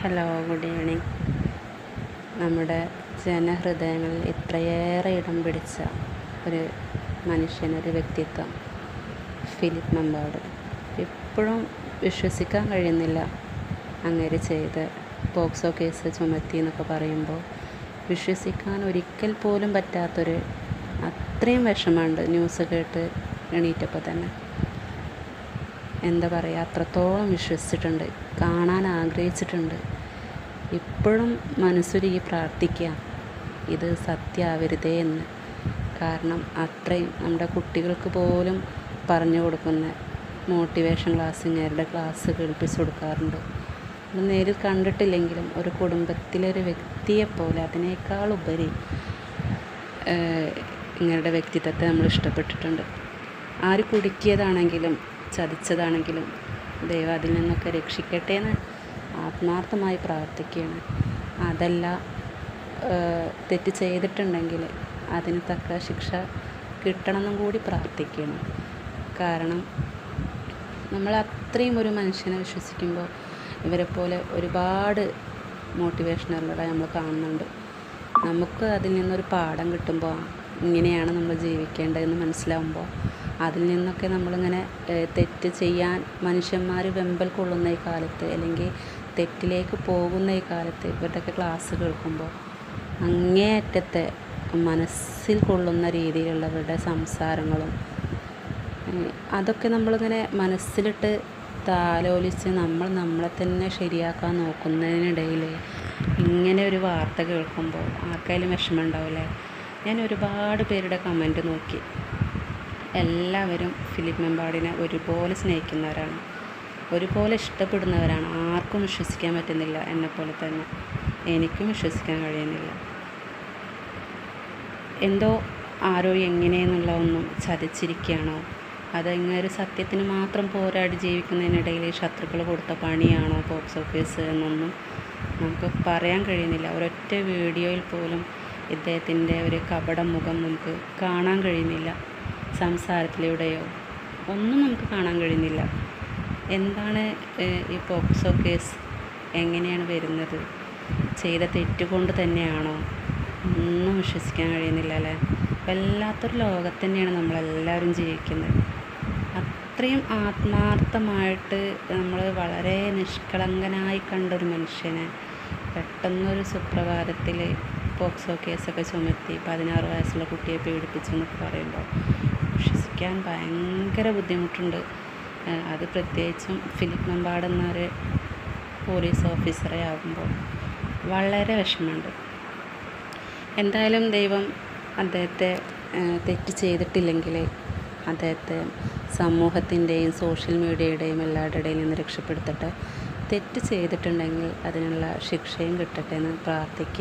Hello, good evening. നമ്മുടെ ജനഹൃദയങ്ങളിൽ ഇത്രയേറെ ഇടം പിടിച്ച ഒരു മനുഷ്യനൊരു വ്യക്തിത്വം ഫിലിപ്പ് മമ്പാട്. ഇപ്പോഴും വിശ്വസിക്കാൻ കഴിയുന്നില്ല അങ്ങേര് ചെയ്ത പോക്സോ കേസ് ചുമത്തി എന്നൊക്കെ പറയുമ്പോൾ വിശ്വസിക്കാൻ ഒരിക്കൽ പോലും പറ്റാത്തൊരു അത്രയും വിഷമമുണ്ട് ന്യൂസ് കേട്ട് എണീറ്റപ്പോൾ തന്നെ. എന്താ പറയുക, അത്രത്തോളം വിശ്വസിച്ചിട്ടുണ്ട്, കാണാൻ ആഗ്രഹിച്ചിട്ടുണ്ട്. ഇപ്പോഴും മനസ്സുരുകി പ്രാർത്ഥിക്കുക ഇത് സത്യമാവരുതേ എന്ന്. കാരണം അത്രയും നമ്മുടെ കുട്ടികൾക്ക് പോലും പറഞ്ഞു കൊടുക്കുന്ന മോട്ടിവേഷൻ ഇങ്ങേരുടെ ക്ലാസ് കേൾപ്പിച്ചു കൊടുക്കാറുണ്ട്. അത് നേരിൽ കണ്ടിട്ടില്ലെങ്കിലും ഒരു കുടുംബത്തിലൊരു വ്യക്തിയെപ്പോലെ അതിനേക്കാളുപരി ഇങ്ങേരുടെ വ്യക്തിത്വത്തെ നമ്മൾ ഇഷ്ടപ്പെട്ടിട്ടുണ്ട്. ആര് കുടുക്കിയതാണെങ്കിലും ചതിച്ചതാണെങ്കിലും ദൈവം അതിൽ നിന്നൊക്കെ രക്ഷിക്കട്ടെ എന്ന് ആത്മാർത്ഥമായി പ്രാർത്ഥിക്കുകയാണ്. അതല്ല, തെറ്റ് ചെയ്തിട്ടുണ്ടെങ്കിൽ അതിന് തക്ക ശിക്ഷ കിട്ടണമെന്നും കൂടി പ്രാർത്ഥിക്കണം. കാരണം നമ്മൾ അത്രയും ഒരു മനുഷ്യനെ വിശ്വസിക്കുമ്പോൾ ഇവരെ പോലെ ഒരുപാട് മോട്ടിവേഷണറുകളെ നമ്മൾ കാണുന്നുണ്ട്. നമുക്ക് അതിൽ നിന്നൊരു പാഠം കിട്ടുമ്പോൾ ഇങ്ങനെയാണ് നമ്മൾ ജീവിക്കേണ്ടതെന്ന് മനസ്സിലാവുമ്പോൾ അതിൽ നിന്നൊക്കെ നമ്മളിങ്ങനെ തെറ്റ് ചെയ്യാൻ മനുഷ്യന്മാർ വെമ്പൽ കൊള്ളുന്ന ഈ കാലത്ത്, അല്ലെങ്കിൽ തെറ്റിലേക്ക് പോകുന്ന ഈ കാലത്ത് ഇവരുടെയൊക്കെ ക്ലാസ് കേൾക്കുമ്പോൾ അങ്ങേയറ്റത്തെ മനസ്സിൽ കൊള്ളുന്ന രീതിയിലുള്ളവരുടെ സംസാരങ്ങളും അതൊക്കെ നമ്മളിങ്ങനെ മനസ്സിലിട്ട് താലോലിച്ച് നമ്മളെ തന്നെ ശരിയാക്കാൻ നോക്കുന്നതിനിടയിൽ ഇങ്ങനെ ഒരു വാർത്ത കേൾക്കുമ്പോൾ ആർക്കായാലും വിഷമം ഉണ്ടാവില്ലേ? ഞാൻ ഒരുപാട് പേരുടെ കമൻറ്റ് നോക്കി. എല്ലാവരും ഫിലിപ്പ് മമ്പാടിനെ ഒരുപോലെ സ്നേഹിക്കുന്നവരാണ്, ഒരുപോലെ ഇഷ്ടപ്പെടുന്നവരാണ്. ആർക്കും വിശ്വസിക്കാൻ പറ്റുന്നില്ല. എന്നെപ്പോലെ തന്നെ എനിക്കും വിശ്വസിക്കാൻ കഴിയുന്നില്ല. എന്തോ ആരോ എങ്ങനെയെന്നുള്ളതൊന്നും ചതിച്ചിരിക്കുകയാണോ, അതങ്ങനെ ഒരു സത്യത്തിന് മാത്രം പോരാടി ജീവിക്കുന്നതിനിടയിൽ ശത്രുക്കൾ കൊടുത്ത പണിയാണോ പോക്സോ കേസ് എന്നൊന്നും നമുക്ക് പറയാൻ കഴിയുന്നില്ല. ഒരൊറ്റ വീഡിയോയിൽ പോലും ഇദ്ദേഹത്തിൻ്റെ ഒരു കപട മുഖം നമുക്ക് കാണാൻ കഴിയുന്നില്ല. സംസാരത്തിലൂടെയോ ഒന്നും നമുക്ക് കാണാൻ കഴിയുന്നില്ല. എന്താണ് ഈ പോക്സോ കേസ്, എങ്ങനെയാണ് വരുന്നത്, ചെയ്ത തെറ്റുകൊണ്ട് തന്നെയാണോ, ഒന്നും വിശ്വസിക്കാൻ കഴിയുന്നില്ല അല്ലേ? വല്ലാത്തൊരു ലോകത്ത് തന്നെയാണ് നമ്മളെല്ലാവരും ജീവിക്കുന്നത്. അത്രയും ആത്മാർത്ഥമായിട്ട് നമ്മൾ വളരെ നിഷ്കളങ്കനായി കണ്ടൊരു മനുഷ്യനെ പെട്ടെന്നൊരു സുപ്രഭാതത്തിൽ പോക്സോ കേസൊക്കെ ചുമത്തി 16 വയസ്സുള്ള കുട്ടിയെ പീഡിപ്പിച്ചു എന്നൊക്കെ പറയുമ്പോൾ വിശ്വസിക്കാൻ ഭയങ്കര ബുദ്ധിമുട്ടുണ്ട്. അത് പ്രത്യേകിച്ചും ഫിലിപ്പ് മമ്പാട് എന്നൊരു പോലീസ് ഓഫീസറെ ആകുമ്പോൾ വളരെ വിഷമമുണ്ട്. എന്തായാലും ദൈവം അദ്ദേഹത്തെ തെറ്റ് ചെയ്തിട്ടില്ലെങ്കിൽ അദ്ദേഹത്തെ സമൂഹത്തിൻ്റെയും സോഷ്യൽ മീഡിയയുടെയും എല്ലാവരുടെ ഇടയിൽ നിന്ന് രക്ഷപ്പെടുത്തട്ടെ. തെറ്റ് ചെയ്തിട്ടുണ്ടെങ്കിൽ അതിനുള്ള ശിക്ഷയും കിട്ടട്ടെ എന്ന് പ്രാർത്ഥിക്കുകയാണ്.